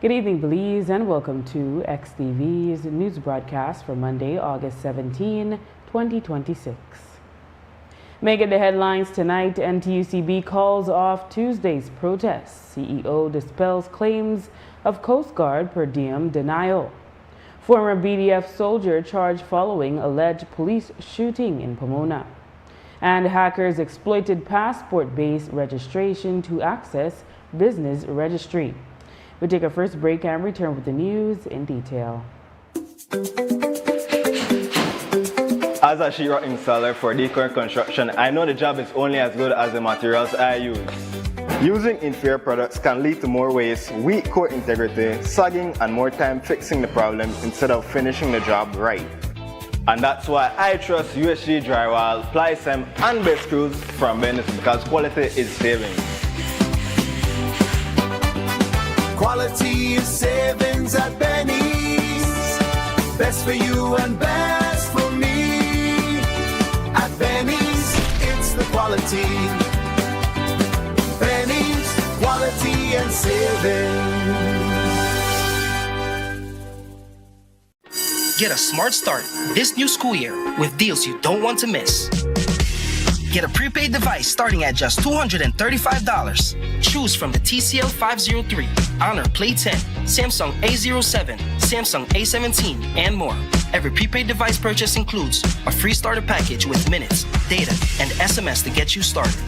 Good evening, Belize, and welcome to XTV's news broadcast for Monday, August 17, 2026. Making the headlines tonight, NTUCB calls off Tuesday's protests. CEO dispels claims of Coast Guard per diem denial. Former BDF soldier charged following alleged police shooting in Pomona. And hackers exploited passport-based registration to access business registry. We'll take our first break and return with the news in detail. As a sheetrock installer for decor construction, I know the job is only as good as the materials I use. Using inferior products can lead to more waste, weak core integrity, sagging, and more time fixing the problem instead of finishing the job right. And that's why I trust USG Drywall, Ply-Sem, and base screws from Venice, because quality is savings. Quality is savings at Benny's. Best for you and best for me. At Benny's, it's the quality. Benny's, quality and savings. Get a smart start this new school year with deals you don't want to miss. Get a prepaid device starting at just $235. Choose from the TCL 503, Honor Play 10, Samsung A07, Samsung A17, and more. Every prepaid device purchase includes a free starter package with minutes, data, and SMS to get you started.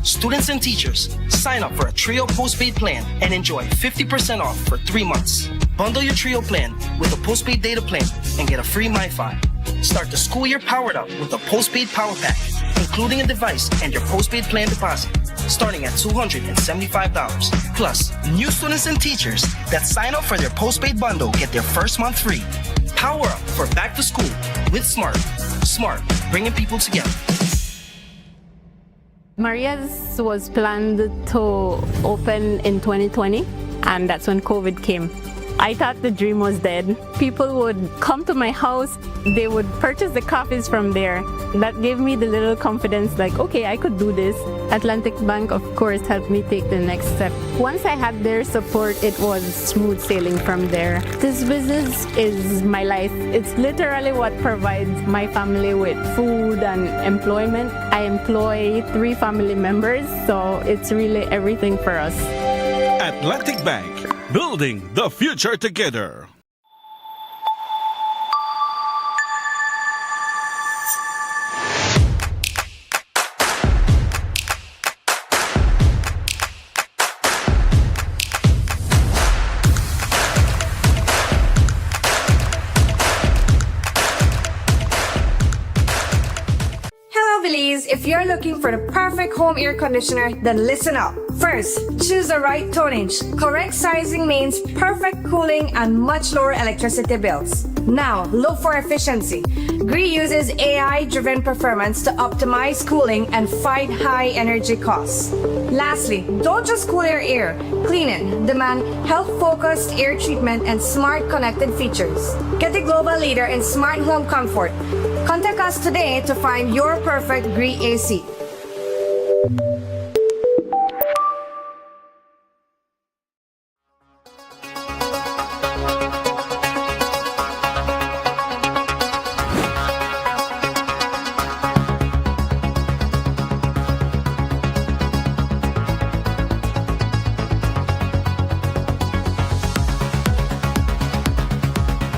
Students and teachers, sign up for a Trio postpaid plan and enjoy 50% off for 3 months. Bundle your Trio plan with a postpaid data plan and get a free MiFi. Start the school year powered up with a postpaid power pack, including a device and your postpaid plan deposit, starting at $275. Plus, new students and teachers that sign up for their postpaid bundle get their first month free. Power up for back to school with Smart. Smart, bringing people together. Maria's was planned to open in 2020, and that's when COVID came. I thought the dream was dead. People would come to my house, they would purchase the coffees from there. That gave me the little confidence, like, okay, I could do this. Atlantic Bank, of course, helped me take the next step. Once I had their support, it was smooth sailing from there. This business is my life. It's literally what provides my family with food and employment. I employ 3 family members, so it's really everything for us. Atlantic Bank, building the future together. If you're looking for the perfect home air conditioner, then listen up. First, choose the right tonnage. Correct sizing means perfect cooling and much lower electricity bills. Now, look for efficiency. GREE uses AI-driven performance to optimize cooling and fight high energy costs. Lastly, don't just cool your air. Clean it. Demand health-focused air treatment and smart connected features. Get the global leader in smart home comfort. Contact us today to find your perfect GREE AC.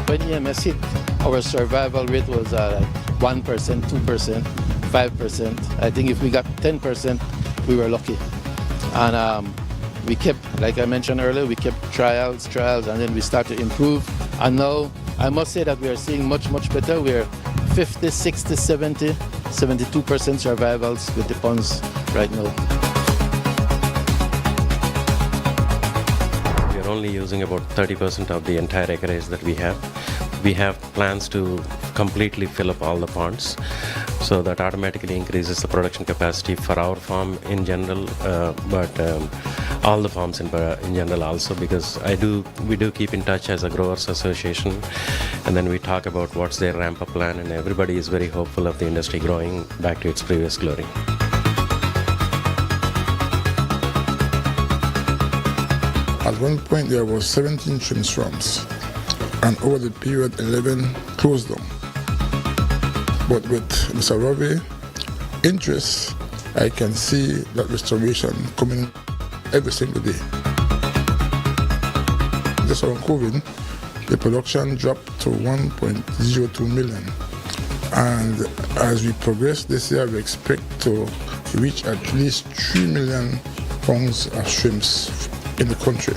When EMS hit, our survival rate was 1%, 2%, 5%. I think if we got 10%, we were lucky. And we kept, like I mentioned earlier, we kept trials, and then we started to improve. And now, I must say that we are seeing much, much better. We are 50, 60, 70, 72% survivals with the ponds right now. We're only using about 30% of the entire acreage that we have. We have plans to completely fill up all the ponds, so that automatically increases the production capacity for our farm in general, but all the farms in general also, because we do keep in touch as a growers association, and then we talk about what's their ramp up plan, and everybody is very hopeful of the industry growing back to its previous glory. At one point, there was 17 shrimp swamps, and over the period, 11 closed down. But with Mr. Robbie interest, I can see that restoration coming every single day. Just around COVID, the production dropped to 1.02 million. And as we progress this year, we expect to reach at least 3 million pounds of shrimps in the country.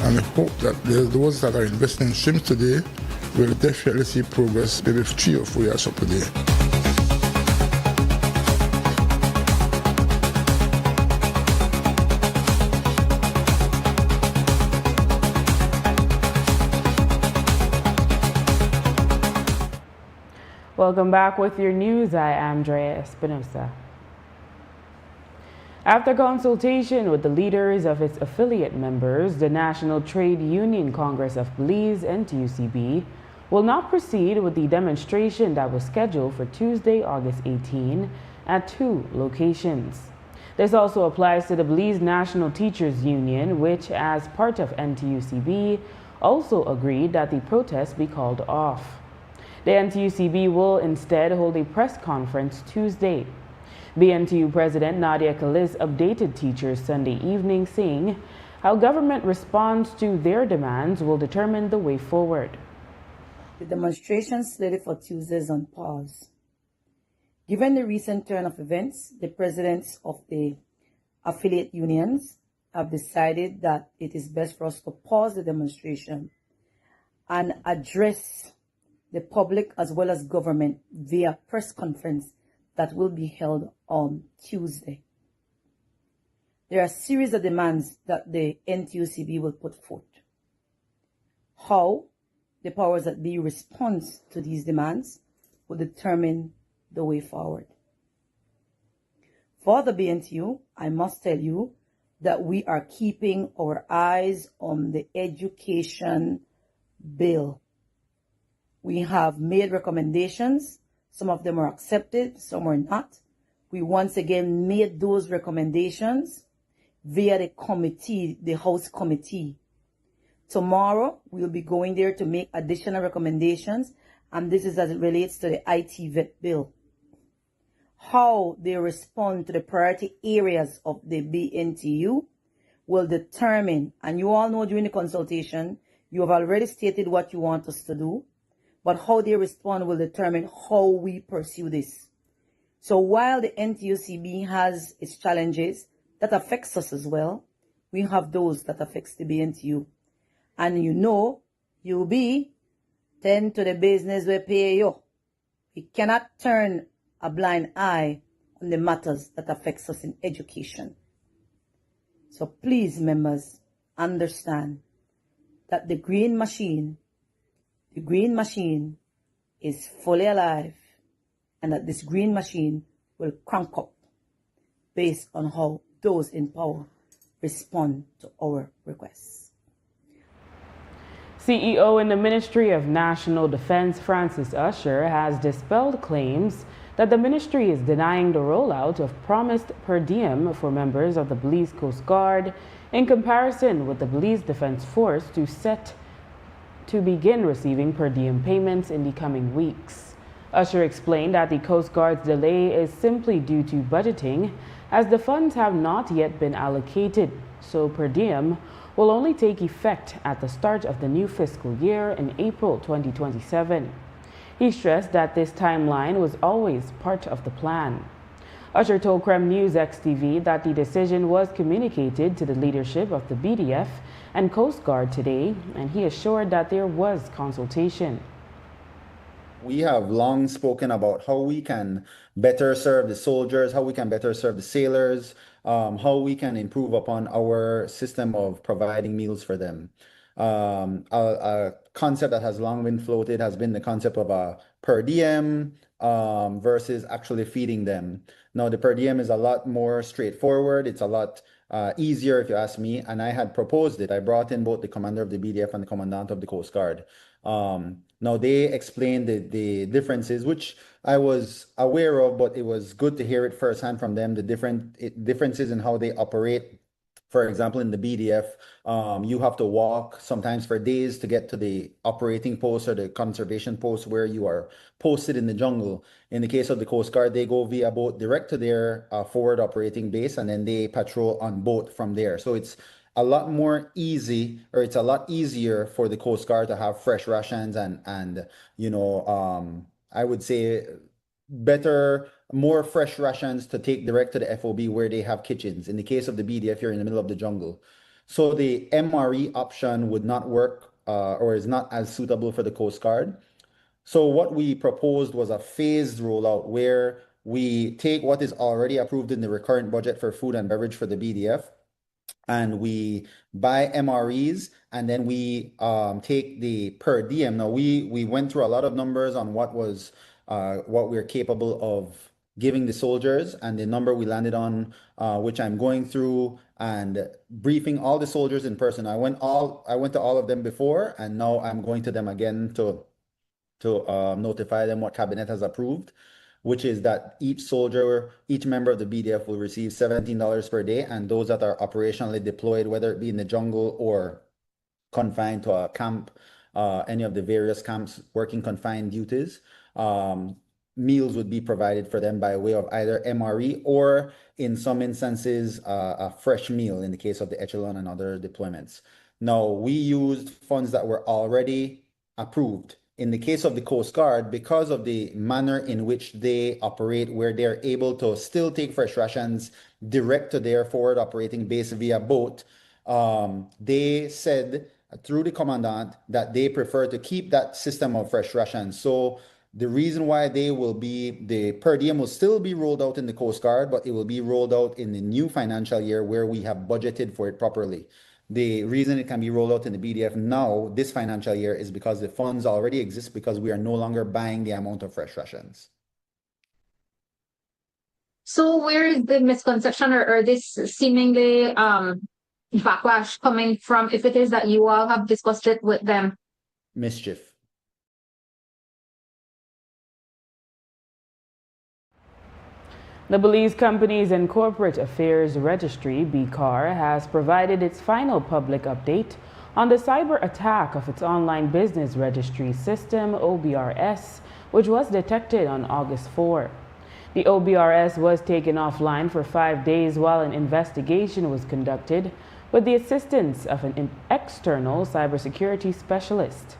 And I hope that those that are investing in shrimps today will definitely see progress maybe 3 or 4 years from today. Welcome back with your news. I am Drea Espinosa. After consultation with the leaders of its affiliate members, the National Trade Union Congress of Belize, NTUCB, will not proceed with the demonstration that was scheduled for Tuesday, August 18 at 2 locations. This also applies to the Belize National Teachers Union, which, as part of NTUCB, also agreed that the protest be called off. The NTUCB will instead hold a press conference Tuesday. BNTU President Nadia Kaliz updated teachers Sunday evening, saying how government responds to their demands will determine the way forward. The demonstration slated for Tuesday is on pause. Given the recent turn of events, the presidents of the affiliate unions have decided that it is best for us to pause the demonstration and address the public as well as government via press conference that will be held on Tuesday. There are a series of demands that the NTUCB will put forth. How the powers that be responds to these demands will determine the way forward. For the BNTU, I must tell you that we are keeping our eyes on the education bill. We have made recommendations. Some of them are accepted, some are not. We once again made those recommendations via the committee, the House committee. Tomorrow, we'll be going there to make additional recommendations, and this is as it relates to the IT vet bill. How they respond to the priority areas of the BNTU will determine, and you all know during the consultation, you have already stated what you want us to do. But how they respond will determine how we pursue this. So while the NTUCB has its challenges, that affects us as well, we have those that affects the BNTU. And you know, you be tend to the business we pay you. We cannot turn a blind eye on the matters that affects us in education. So please, members, understand that the green machine is fully alive, and that this green machine will crank up based on how those in power respond to our requests. CEO in the Ministry of National Defense, Francis Usher, has dispelled claims that the ministry is denying the rollout of promised per diem for members of the Belize Coast Guard in comparison with the Belize Defense Force to begin receiving per diem payments in the coming weeks. Usher explained that the Coast Guard's delay is simply due to budgeting, as the funds have not yet been allocated, so per diem will only take effect at the start of the new fiscal year in April 2027. He stressed that this timeline was always part of the plan. Usher told Creme News XTV that the decision was communicated to the leadership of the BDF and Coast Guard today, and he assured that there was consultation. We have long spoken about how we can better serve the soldiers, how we can better serve the sailors, how we can improve upon our system of providing meals for them. A concept that has long been floated has been the concept of a per diem versus actually feeding them. Now, the per diem is a lot more straightforward. It's a lot easier, if you ask me, and I had proposed it. I brought in both the commander of the BDF and the commandant of the Coast Guard. Now, they explained the differences, which I was aware of, but it was good to hear it firsthand from them, the differences in how they operate For example, in the BDF, you have to walk sometimes for days to get to the operating post or the conservation post where you are posted in the jungle. In the case of the Coast Guard, they go via boat direct to their forward operating base, and then they patrol on boat from there. So it's a lot more easy, or it's a lot easier for the Coast Guard to have fresh rations and I would say better, more fresh rations to take direct to the FOB where they have kitchens. In the case of the BDF, you're in the middle of the jungle. So the MRE option would not work or is not as suitable for the Coast Guard. So what we proposed was a phased rollout where we take what is already approved in the recurrent budget for food and beverage for the BDF, and we buy MREs, and then we take the per diem. Now we went through a lot of numbers on what we're capable of giving the soldiers, and the number we landed on, which I'm going through and briefing all the soldiers in person. I went to all of them before, and now I'm going to them again to notify them what cabinet has approved, which is that each member of the BDF will receive $17 per day, and those that are operationally deployed, whether it be in the jungle or confined to a camp, any of the various camps working confined duties, meals would be provided for them by way of either MRE or, in some instances, a fresh meal in the case of the echelon and other deployments. Now, we used funds that were already approved. In the case of the Coast Guard, because of the manner in which they operate, where they're able to still take fresh rations direct to their forward operating base via boat, they said through the commandant that they prefer to keep that system of fresh rations. So the reason why the per diem will still be rolled out in the Coast Guard, but it will be rolled out in the new financial year where we have budgeted for it properly. The reason it can be rolled out in the BDF now, this financial year, is because the funds already exist, because we are no longer buying the amount of fresh rations. So where is the misconception or this seemingly backlash coming from, if it is that you all have discussed it with them? Mischief. The Belize Companies and Corporate Affairs Registry, BCAR, has provided its final public update on the cyber attack of its online business registry system, OBRS, which was detected on August 4. The OBRS was taken offline for 5 days while an investigation was conducted with the assistance of an external cybersecurity specialist.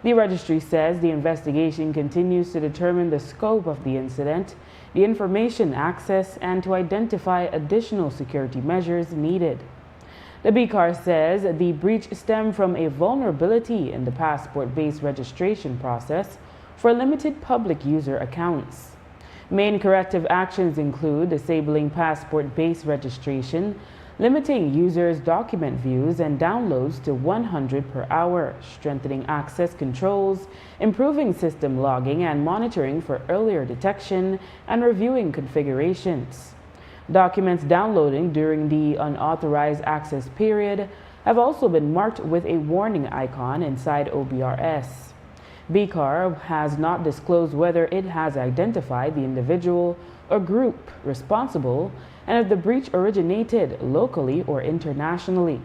The registry says the investigation continues to determine the scope of the incident, the information access, and to identify additional security measures needed. The BCAR says the breach stemmed from a vulnerability in the passport-based registration process for limited public user accounts. Main corrective actions include disabling passport-based registration, limiting users' document views and downloads to 100 per hour, strengthening access controls, improving system logging and monitoring for earlier detection, and reviewing configurations. Documents downloading during the unauthorized access period have also been marked with a warning icon inside OBRS. BCAR has not disclosed whether it has identified the individual or group responsible and if the breach originated locally or internationally.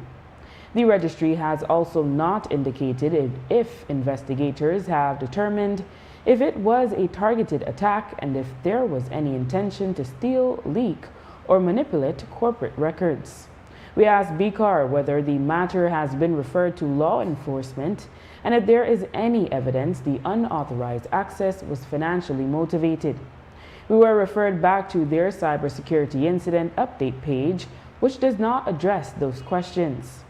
The registry has also not indicated if investigators have determined if it was a targeted attack and if there was any intention to steal, leak, or manipulate corporate records. We asked BCAR whether the matter has been referred to law enforcement and if there is any evidence the unauthorized access was financially motivated. We were referred back to their cybersecurity incident update page, which does not address those questions.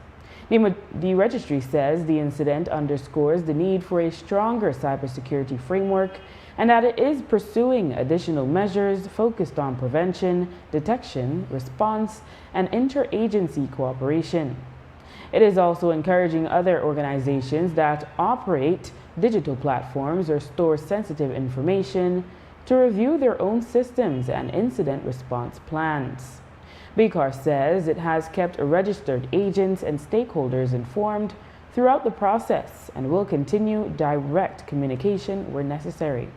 The registry says the incident underscores the need for a stronger cybersecurity framework and that it is pursuing additional measures focused on prevention, detection, response, and interagency cooperation. It is also encouraging other organizations that operate digital platforms or store sensitive information to review their own systems and incident response plans. BCAR says it has kept registered agents and stakeholders informed throughout the process and will continue direct communication where necessary.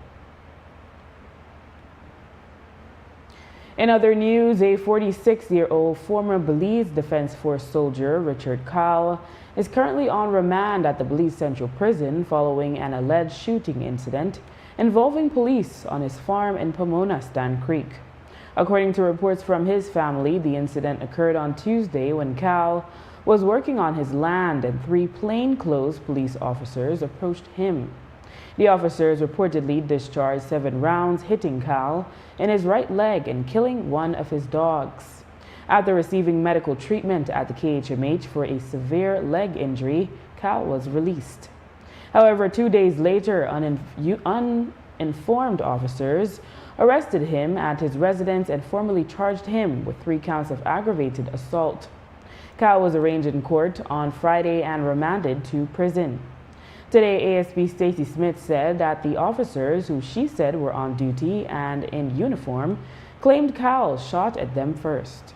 In other news, a 46-year-old former Belize Defense Force soldier, Richard Kyle, is currently on remand at the Belize Central Prison following an alleged shooting incident involving police on his farm in Pomona, Stan Creek. According to reports from his family, the incident occurred on Tuesday when Kyle was working on his land and 3 plainclothes police officers approached him. The officers reportedly discharged 7 rounds, hitting Kyle in his right leg and killing one of his dogs. After receiving medical treatment at the KHMH for a severe leg injury, Kyle was released. However, 2 days later, uninformed officers arrested him at his residence and formally charged him with 3 counts of aggravated assault. Kyle was arraigned in court on Friday and remanded to prison. Today, ASP Stacy Smith said that the officers, who she said were on duty and in uniform, claimed Kyle shot at them first.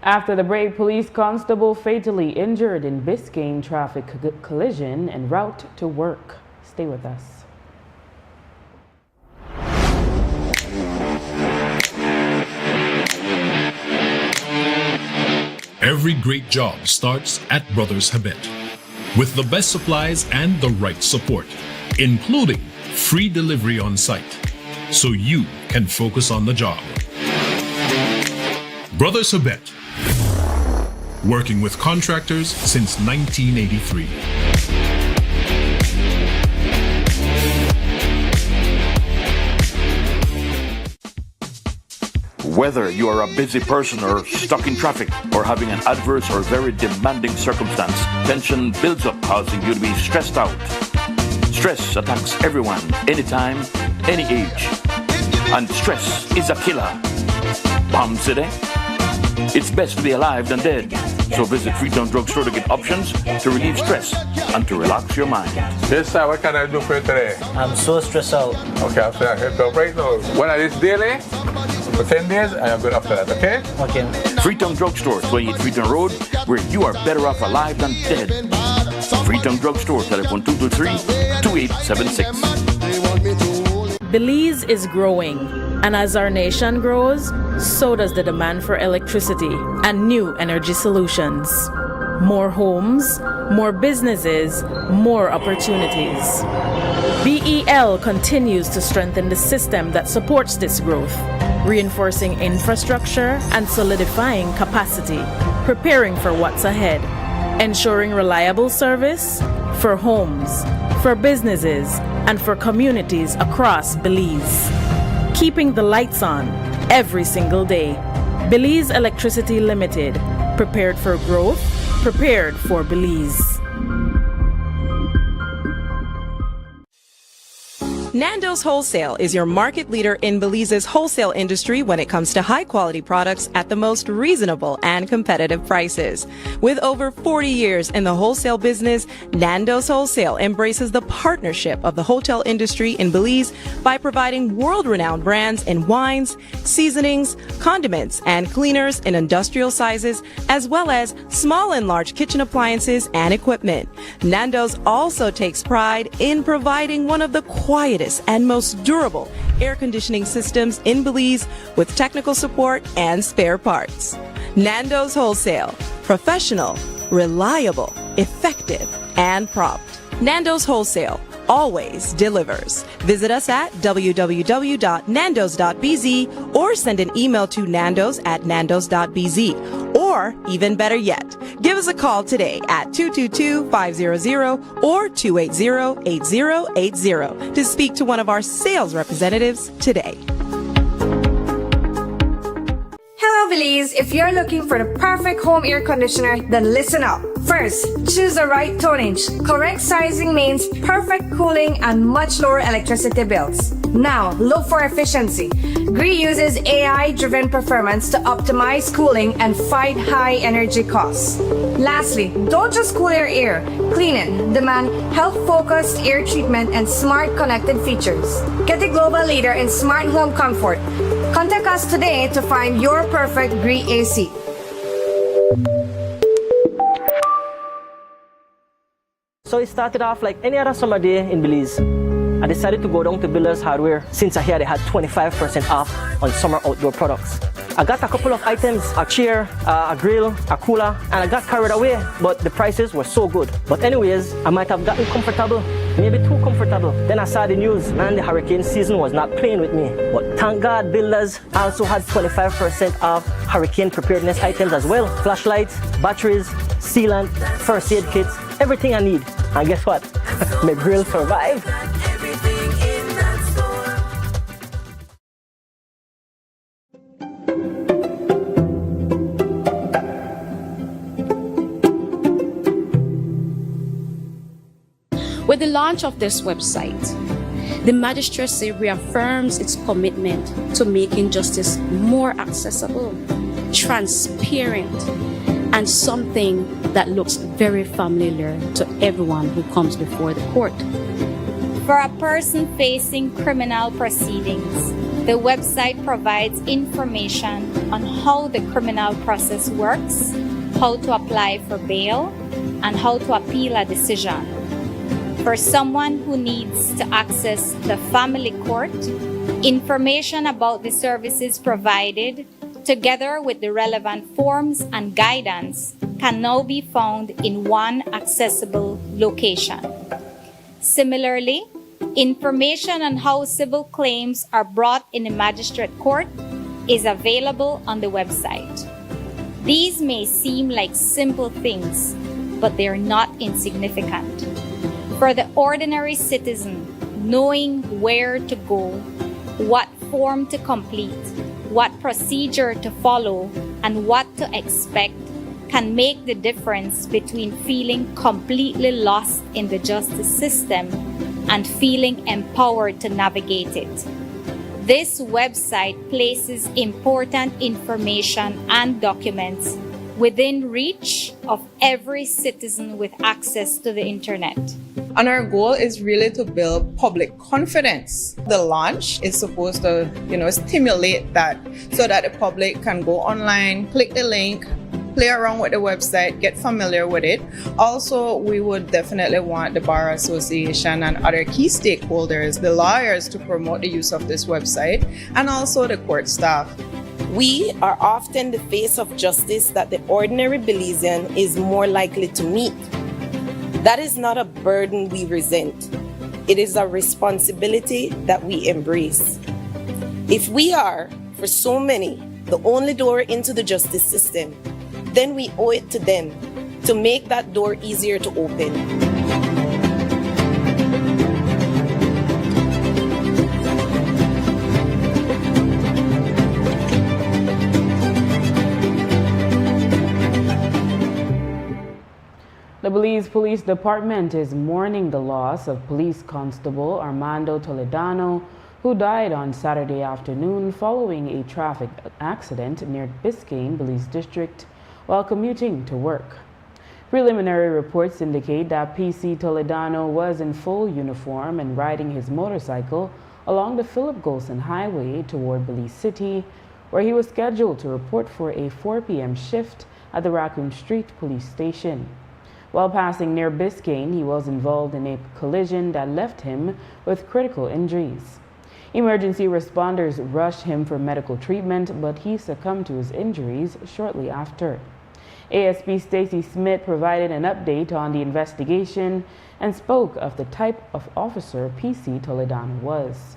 After the break, police constable fatally injured in Biscayne traffic collision en route to work. Stay with us. Every great job starts at Brothers Habet with the best supplies and the right support, including free delivery on site, so you can focus on the job. Brothers Habet, working with contractors since 1983. Whether you are a busy person or stuck in traffic or having an adverse or very demanding circumstance, tension builds up, causing you to be stressed out. Stress attacks everyone, anytime, any age. And stress is a killer. Palm City? It's best to be alive than dead. So visit Freetown Drugstore to get options to relieve stress and to relax your mind. Yes, sir. What can I do for you today? I'm so stressed out. Okay, after that, help you right now. When I this daily, for 10 days, I am good after that, okay? Okay. Freetown Drugstore, 28 Freetown Road, where you are better off alive than dead. Freetown Drugstore, telephone 223-2876. Belize is growing, and as our nation grows, so does the demand for electricity and new energy solutions. More homes, more businesses, more opportunities. BEL continues to strengthen the system that supports this growth, reinforcing infrastructure and solidifying capacity, preparing for what's ahead, ensuring reliable service for homes, for businesses, and for communities across Belize. Keeping the lights on every single day. Belize Electricity Limited, prepared for growth, prepared for Belize. Nando's Wholesale is your market leader in Belize's wholesale industry when it comes to high-quality products at the most reasonable and competitive prices. With over 40 years in the wholesale business, Nando's Wholesale embraces the partnership of the hotel industry in Belize by providing world-renowned brands in wines, seasonings, condiments, and cleaners in industrial sizes, as well as small and large kitchen appliances and equipment. Nando's also takes pride in providing one of the quietest and most durable air conditioning systems in Belize with technical support and spare parts. Nando's Wholesale. Professional, reliable, effective, and prompt. Nando's Wholesale always delivers. Visit us at www.nandos.bz or send an email to nandos@nandos.bz. Or, even better yet, give us a call today at 222-500 or 280-8080 to speak to one of our sales representatives today. Hello, Belize. If you're looking for the perfect home air conditioner, then listen up. First, choose the right tonnage. Correct sizing means perfect cooling and much lower electricity bills. Now, look for efficiency. GREE uses AI-driven performance to optimize cooling and fight high energy costs. Lastly, don't just cool your air. Clean it. Demand health-focused air treatment and smart connected features. Get the global leader in smart home comfort. Contact us today to find your perfect GREE AC. So it started off like any other summer day in Belize. I decided to go down to Builders Hardware since I heard they had 25% off on summer outdoor products. I got a couple of items, a chair, a grill, a cooler, and I got carried away, but the prices were so good. But anyways, I might have gotten comfortable, maybe too comfortable. Then I saw the news, and the hurricane season was not playing with me. But thank God Builders also had 25% off hurricane preparedness items as well. Flashlights, batteries, sealant, first aid kits, everything I need. And guess what? My grill survived. With the launch of this website, the magistracy reaffirms its commitment to making justice more accessible, transparent, and something that looks very familiar to everyone who comes before the court. For a person facing criminal proceedings, the website provides information on how the criminal process works, how to apply for bail, and how to appeal a decision. For someone who needs to access the family court, information about the services provided, together with the relevant forms and guidance, can now be found in one accessible location. Similarly, information on how civil claims are brought in the magistrate court is available on the website. These may seem like simple things, but they are not insignificant. For the ordinary citizen, knowing where to go, what form to complete, what procedure to follow, and what to expect can make the difference between feeling completely lost in the justice system and feeling empowered to navigate it. This website places important information and documents within reach of every citizen with access to the internet. And our goal is really to build public confidence. The launch is supposed to, stimulate that so that the public can go online, click the link, play around with the website, get familiar with it. Also, we would definitely want the Bar Association and other key stakeholders, the lawyers, to promote the use of this website, and also the court staff. We are often the face of justice that the ordinary Belizean is more likely to meet. That is not a burden we resent. It is a responsibility that we embrace. If we are, for so many, the only door into the justice system, then we owe it to them to make that door easier to open. The Belize Police Department is mourning the loss of Police Constable Armando Toledano, who died on Saturday afternoon following a traffic accident near Biscayne, Belize District, while commuting to work. Preliminary reports indicate that PC Toledano was in full uniform and riding his motorcycle along the Philip Golson Highway toward Belize City, where he was scheduled to report for a 4 p.m. shift at the Raccoon Street Police Station. While passing near Biscayne, he was involved in a collision that left him with critical injuries. Emergency responders rushed him for medical treatment, but he succumbed to his injuries shortly after. ASP Stacy Smith provided an update on the investigation and spoke of the type of officer PC Toledano was.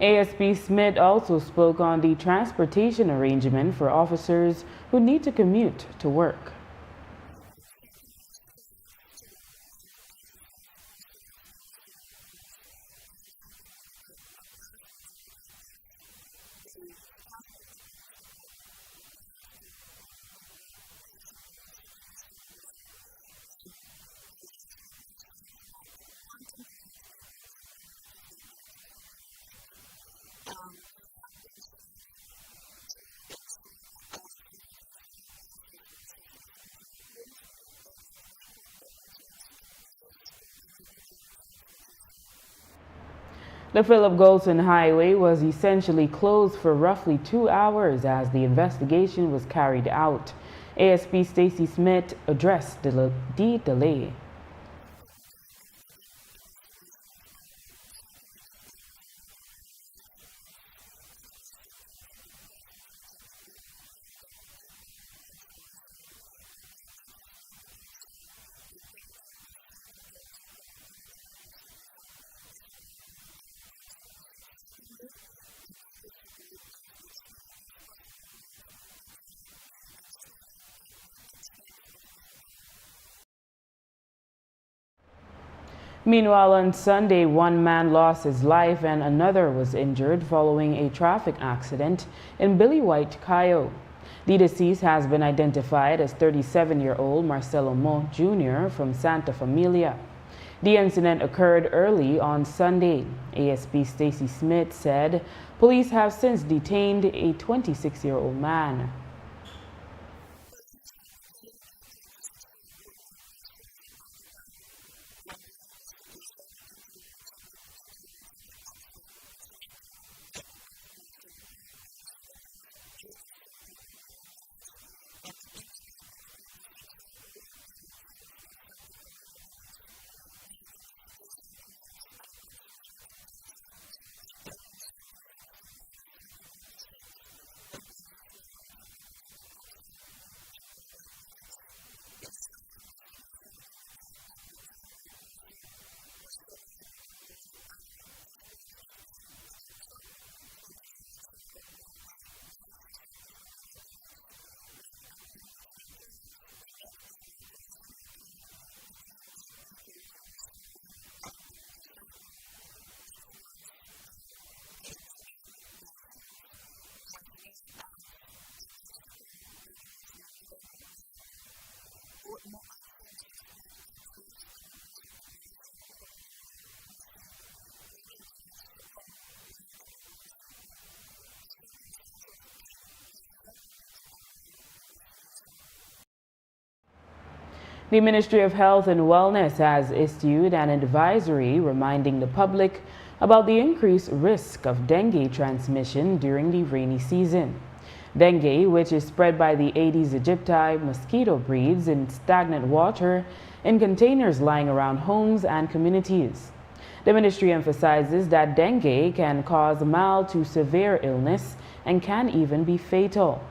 ASP Smith also spoke on the transportation arrangement for officers who need to commute to work. The Philip Golson Highway was essentially closed for roughly 2 hours as the investigation was carried out. ASP Stacy Smith addressed the delay. Meanwhile, on Sunday, one man lost his life and another was injured following a traffic accident in Billy White, Cayo. The deceased has been identified as 37-year-old Marcelo Mo Jr. from Santa Familia. The incident occurred early on Sunday. ASP Stacy Smith said police have since detained a 26-year-old man. The Ministry of Health and Wellness has issued an advisory reminding the public about the increased risk of dengue transmission during the rainy season. Dengue, which is spread by the Aedes aegypti mosquito, breeds in stagnant water in containers lying around homes and communities. The ministry emphasizes that dengue can cause mild to severe illness and can even be fatal.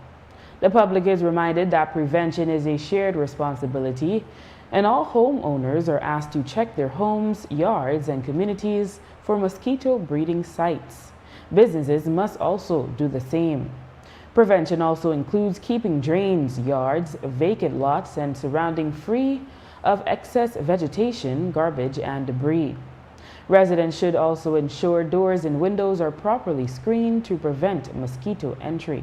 The public is reminded that prevention is a shared responsibility, and all homeowners are asked to check their homes, yards, and communities for mosquito breeding sites. Businesses must also do the same. Prevention also includes keeping drains, yards, vacant lots, and surrounding free of excess vegetation, garbage, and debris. Residents should also ensure doors and windows are properly screened to prevent mosquito entry.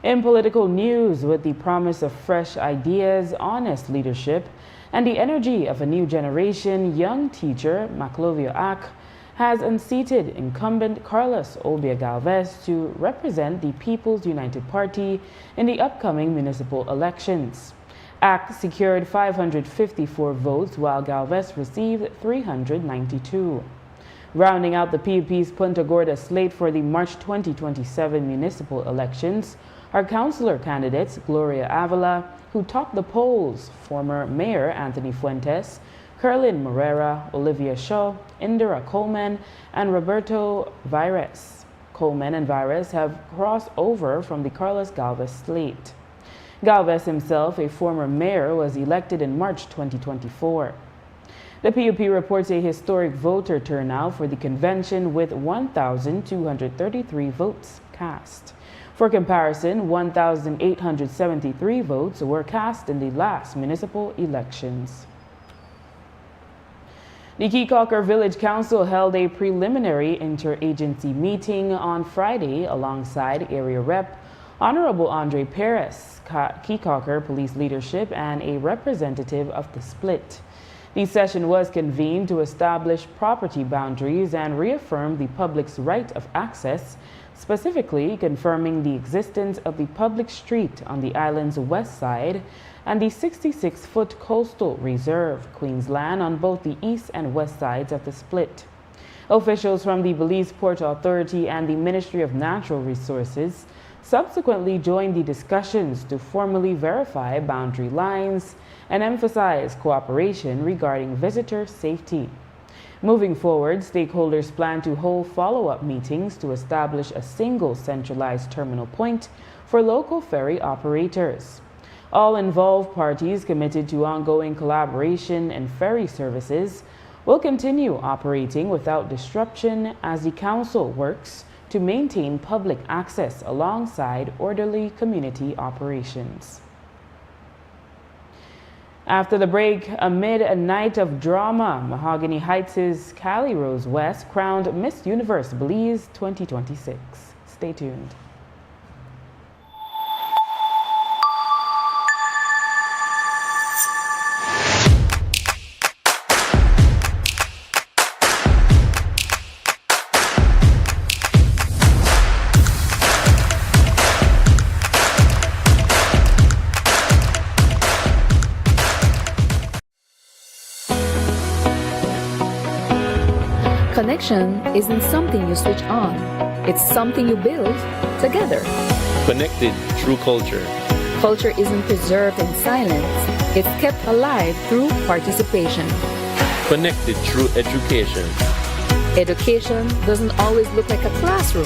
In political news, with the promise of fresh ideas, honest leadership, and the energy of a new generation, young teacher Maclovio Ak has unseated incumbent Carlos Obia Galvez to represent the People's United Party in the upcoming municipal elections. Ak secured 554 votes while Galvez received 392. Rounding out the PUP's Punta Gorda slate for the March 2027 municipal elections are councilor candidates Gloria Avila, who topped the polls, former Mayor Anthony Fuentes, Kerlin Morera, Olivia Shaw, Indira Coleman, and Roberto Vires. Coleman and Vires have crossed over from the Carlos Galvez slate. Galvez himself, a former mayor, was elected in March 2024. The PUP reports a historic voter turnout for the convention with 1,233 votes cast. For comparison, 1,873 votes were cast in the last municipal elections. The Keycocker Village Council held a preliminary interagency meeting on Friday alongside Area Rep. Honorable Andre Perez, Keycocker police leadership, and a representative of the split. The session was convened to establish property boundaries and reaffirm the public's right of access, specifically confirming the existence of the public street on the island's west side and the 66-foot coastal reserve, Queensland, on both the east and west sides of the split. Officials from the Belize Port Authority and the Ministry of Natural Resources subsequently joined the discussions to formally verify boundary lines and emphasize cooperation regarding visitor safety. Moving forward, stakeholders plan to hold follow-up meetings to establish a single centralized terminal point for local ferry operators. All involved parties committed to ongoing collaboration and ferry services will continue operating without disruption as the council works to maintain public access alongside orderly community operations. After the break, amid a night of drama, Mahogany Heights' Callie Rose West crowned Miss Universe Belize 2026. Stay tuned. Connection isn't something you switch on. It's something you build together. Connected through culture. Culture isn't preserved in silence. It's kept alive through participation. Connected through education. Education doesn't always look like a classroom.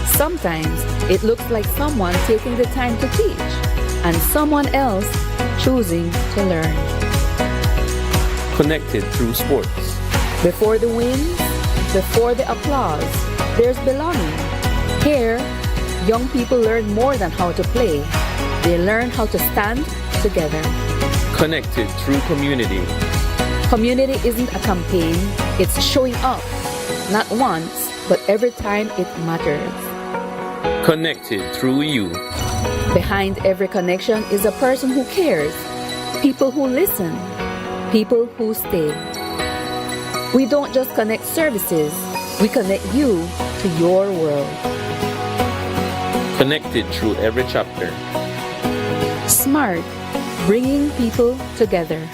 Sometimes it looks like someone taking the time to teach and someone else choosing to learn. Connected through sports. Before the wins, before the applause, there's belonging. Here, young people learn more than how to play. They learn how to stand together. Connected through community. Community isn't a campaign, it's showing up. Not once, but every time it matters. Connected through you. Behind every connection is a person who cares. People who listen. People who stay. We don't just connect services, we connect you to your world. Connected through every chapter. Smart, bringing people together.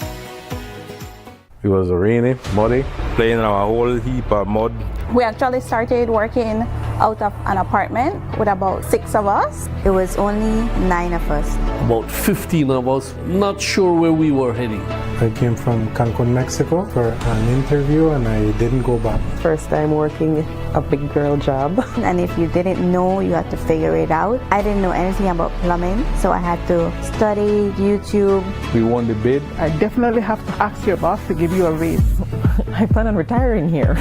It was rainy, muddy, playing in a whole heap of mud. We actually started working out of an apartment with about 6 of us. It was only 9 of us. About 15 of us, not sure where we were heading. I came from Cancun, Mexico for an interview and I didn't go back. First time working a big girl job. And if you didn't know, you had to figure it out. I didn't know anything about plumbing, so I had to study YouTube. We won the bid. I definitely have to ask your boss to give you a raise. I plan on retiring here.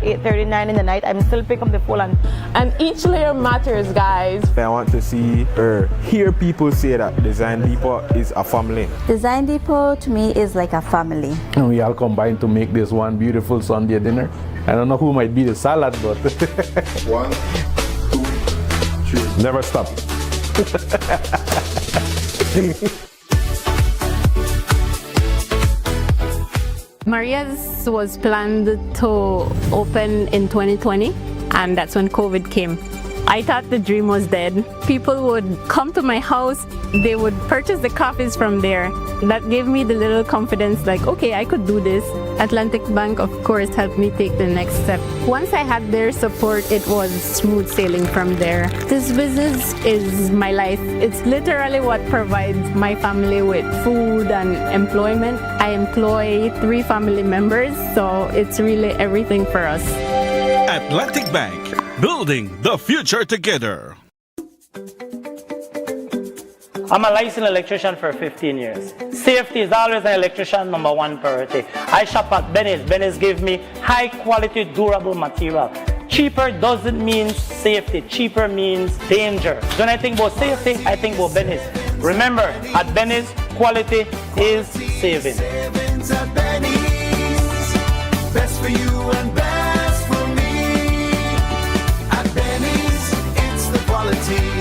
8:39 in the night, I'm still picking up the phone and each layer matters, guys. I want to see or hear people say that Design Depot is a family. Design Depot to me is like a family. And we all combine to make this one beautiful Sunday dinner. I don't know who might be the salad, but 1, 2, 3. Never stop. Maria's was planned to open in 2020, and that's when COVID came. I thought the dream was dead. People would come to my house, they would purchase the coffees from there. That gave me the little confidence, like, okay, I could do this. Atlantic Bank, of course, helped me take the next step. Once I had their support, it was smooth sailing from there. This business is my life. It's literally what provides my family with food and employment. I employ 3 family members, so it's really everything for us. Atlantic Bank, building the future together. I'm a licensed electrician for 15 years. Safety is always an electrician #1 priority. I shop at Benny's. Benny's give me high quality, durable material. Cheaper doesn't mean safety. Cheaper means danger. When I think about safety, I think about Benny's. Remember, at Benny's, quality is saving. Savings at Benny's. Best for you and best for me. At Benny's, it's the quality.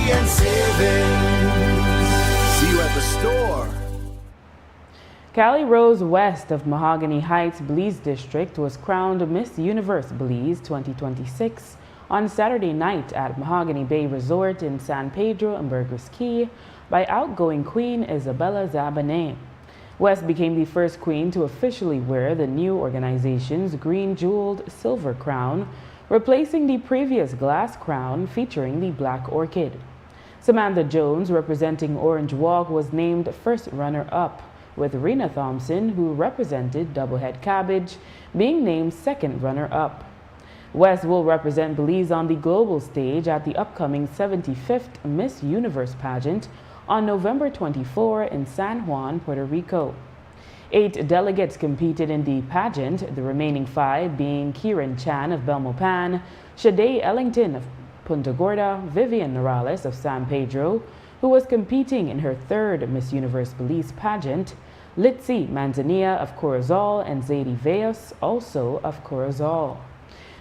And savings. See you at the store. Callie Rose West of Mahogany Heights, Belize District was crowned Miss Universe Belize 2026 on Saturday night at Mahogany Bay Resort in San Pedro and Burgers Key by outgoing Queen Isabella Zabané. West became the first queen to officially wear the new organization's green jeweled silver crown, replacing the previous glass crown featuring the black orchid. Samantha Jones, representing Orange Walk, was named first runner-up, with Rena Thompson, who represented Doublehead Cabbage, being named second runner-up. West will represent Belize on the global stage at the upcoming 75th Miss Universe pageant on November 24 in San Juan, Puerto Rico. 8 delegates competed in the pageant, the remaining 5 being Kieran Chan of Belmopan, Shade Ellington of Punta Gorda, Vivian Morales of San Pedro, who was competing in her 3rd Miss Universe Belize pageant, Litzy Manzanilla of Corozal, and Zadie Veos, also of Corozal.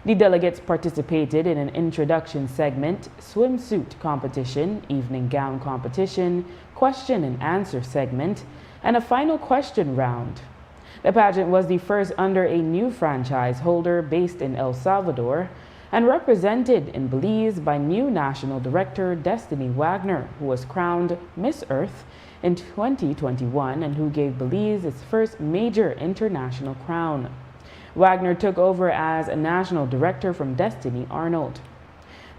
The delegates participated in an introduction segment, swimsuit competition, evening gown competition, question and answer segment, and a final question round. The pageant was the first under a new franchise holder based in El Salvador and represented in Belize by new National Director Destiny Wagner, who was crowned Miss Earth in 2021 and who gave Belize its first major international crown. Wagner took over as a National Director from Destiny Arnold.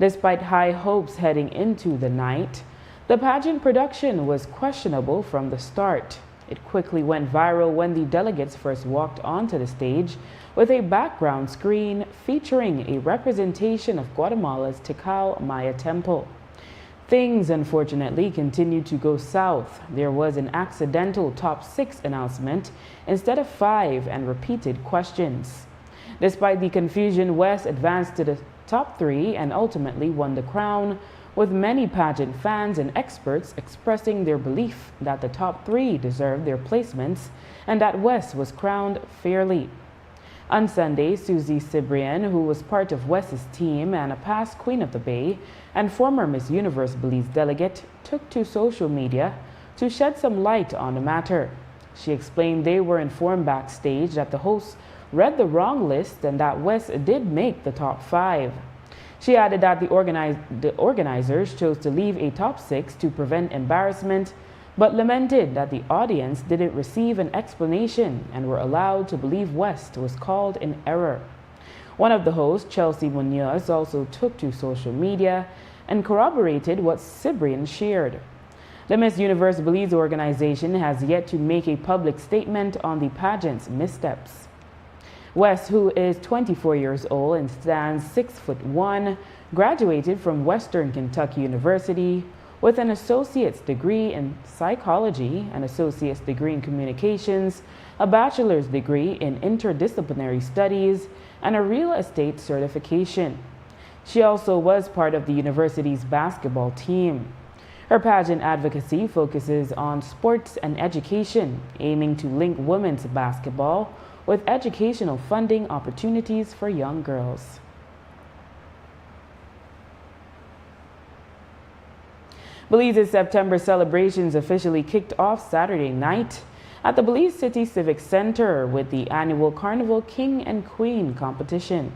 Despite high hopes heading into the night, the pageant production was questionable from the start. It quickly went viral when the delegates first walked onto the stage with a background screen featuring a representation of Guatemala's Tikal Maya Temple. Things unfortunately continued to go south. There was an accidental top 6 announcement instead of 5 and repeated questions. Despite the confusion, West advanced to the top 3 and ultimately won the crown, with many pageant fans and experts expressing their belief that the top 3 deserved their placements and that West was crowned fairly. On Sunday, Susie Cibrian, who was part of West's team and a past Queen of the Bay and former Miss Universe Belize delegate, took to social media to shed some light on the matter. She explained they were informed backstage that the hosts read the wrong list and that West did make the top 5. She added that the organizers chose to leave a top 6 to prevent embarrassment, but lamented that the audience didn't receive an explanation and were allowed to believe West was called in error. One of the hosts, Chelsea Munoz, also took to social media and corroborated what Cyprian shared. The Miss Universe Belize organization has yet to make a public statement on the pageant's missteps. West, who is 24 years old and stands 6'1", graduated from Western Kentucky University with an associate's degree in psychology, an associate's degree in communications, a bachelor's degree in interdisciplinary studies, and a real estate certification. She also was part of the university's basketball team. Her pageant advocacy focuses on sports and education, aiming to link women's basketball with educational funding opportunities for young girls. Belize's September celebrations officially kicked off Saturday night at the Belize City Civic Center with the annual Carnival King and Queen competition.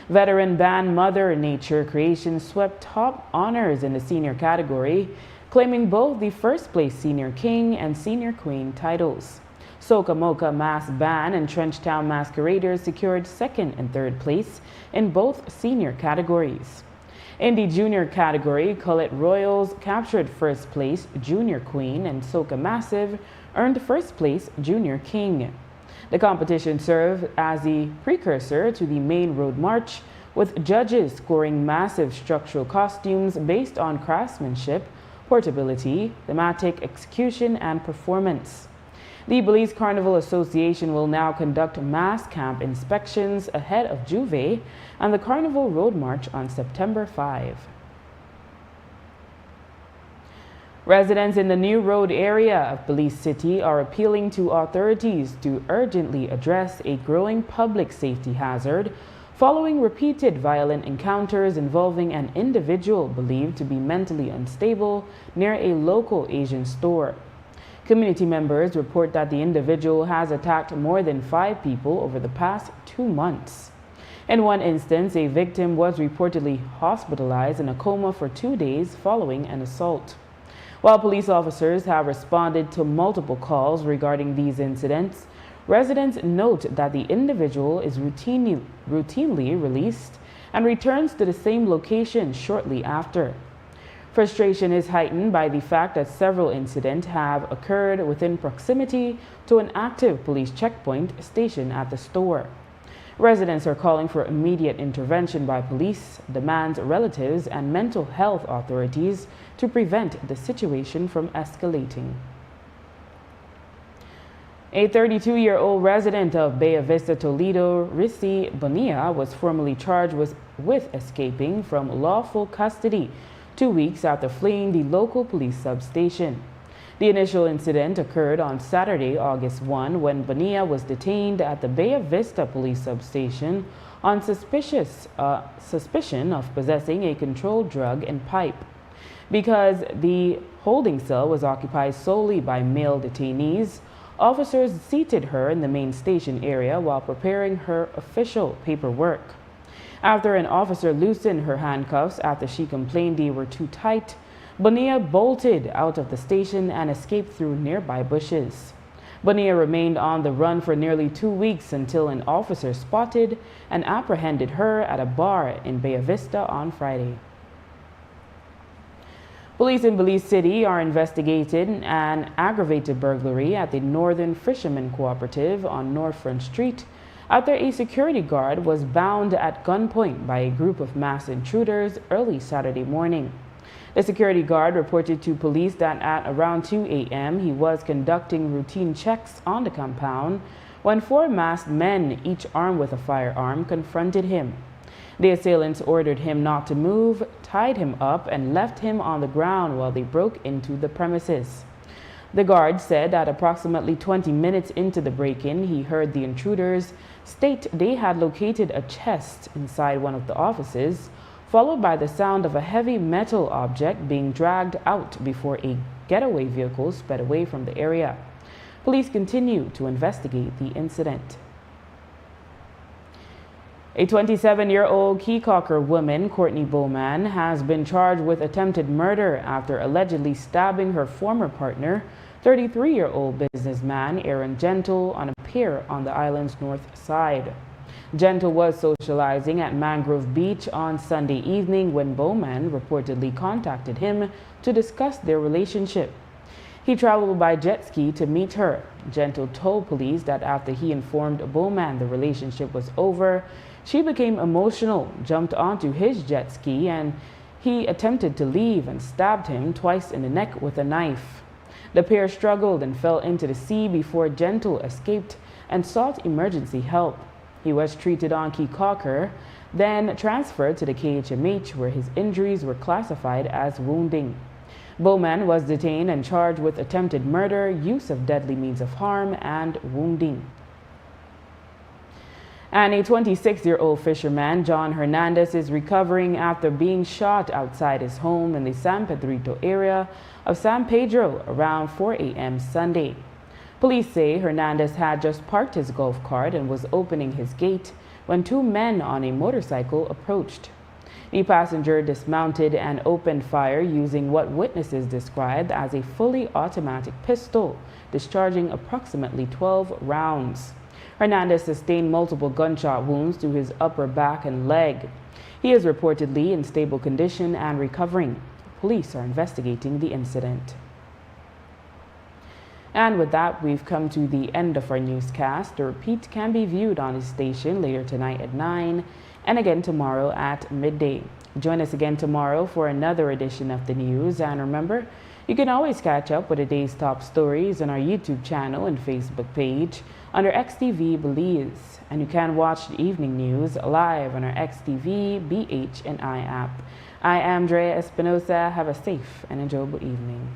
Veteran band Mother Nature Creation swept top honors in the senior category, claiming both the first place Senior King and Senior Queen titles. Soca Mocha Mass Band and Trenchtown Masqueraders secured second and third place in both senior categories. In the junior category, Colette Royals captured first place Junior Queen and Soca Massive earned first place Junior King. The competition served as the precursor to the main road march, with judges scoring massive structural costumes based on craftsmanship, portability, thematic execution, and performance. The Belize Carnival Association will now conduct mass camp inspections ahead of Juve and the Carnival Road March on September 5. Residents in the New Road area of Belize City are appealing to authorities to urgently address a growing public safety hazard following repeated violent encounters involving an individual believed to be mentally unstable near a local Asian store. Community members report that the individual has attacked more than 5 people over the past 2 months. In one instance, a victim was reportedly hospitalized in a coma for 2 days following an assault. While police officers have responded to multiple calls regarding these incidents, residents note that the individual is routinely released and returns to the same location shortly after. Frustration is heightened by the fact that several incidents have occurred within proximity to an active police checkpoint stationed at the store. Residents are calling for immediate intervention by police, demands relatives and mental health authorities to prevent the situation from escalating. A 32-year-old resident of Bay Vista, Toledo, Risi Bonilla, was formally charged with escaping from lawful custody 2 weeks after fleeing the local police substation. The initial incident occurred on Saturday, August 1, when Bonilla was detained at the Bay Vista police substation on suspicion of possessing a controlled drug and pipe. Because the holding cell was occupied solely by male detainees, officers seated her in the main station area while preparing her official paperwork. After an officer loosened her handcuffs after she complained they were too tight, Bonilla bolted out of the station and escaped through nearby bushes. Bonilla remained on the run for nearly 2 weeks until an officer spotted and apprehended her at a bar in Bay Vista on Friday. Police in Belize City are investigating an aggravated burglary at the Northern Fishermen Cooperative on North Front Street after a security guard was bound at gunpoint by a group of masked intruders early Saturday morning. The security guard reported to police that at around 2 a.m. he was conducting routine checks on the compound when 4 masked men, each armed with a firearm, confronted him. The assailants ordered him not to move, tied him up, and left him on the ground while they broke into the premises. The guard said that approximately 20 minutes into the break-in, he heard the intruders state they had located a chest inside one of the offices, followed by the sound of a heavy metal object being dragged out before a getaway vehicle sped away from the area. Police continue to investigate the incident. A 27-year-old Keokuk woman, Courtney Bowman, has been charged with attempted murder after allegedly stabbing her former partner, 33-year-old businessman Aaron Gentle, on a pier on the island's north side. Gentle was socializing at Mangrove Beach on Sunday evening when Bowman reportedly contacted him to discuss their relationship. He traveled by jet ski to meet her. Gentle told police that after he informed Bowman the relationship was over, she became emotional, jumped onto his jet ski, and he attempted to leave and stabbed him twice in the neck with a knife. The pair struggled and fell into the sea before Gentle escaped and sought emergency help. He was treated on Keokuk, then transferred to the KHMH where his injuries were classified as wounding. Bowman was detained and charged with attempted murder, use of deadly means of harm, and wounding. And a 26-year-old fisherman, John Hernandez, is recovering after being shot outside his home in the San Pedrito area of San Pedro around 4 a.m. Sunday. Police say Hernandez had just parked his golf cart and was opening his gate when two men on a motorcycle approached. The passenger dismounted and opened fire using what witnesses described as a fully automatic pistol, discharging approximately 12 rounds. Hernandez sustained multiple gunshot wounds to his upper back and leg. He is reportedly in stable condition and recovering. Police are investigating the incident. And with that, we've come to the end of our newscast. The repeat can be viewed on this station later tonight at 9 and again tomorrow at midday. Join us again tomorrow for another edition of the news. And remember, you can always catch up with the day's top stories on our YouTube channel and Facebook page under XTV Belize. And you can watch the evening news live on our XTV, BH, and I app. I am Drea Espinosa. Have a safe and enjoyable evening.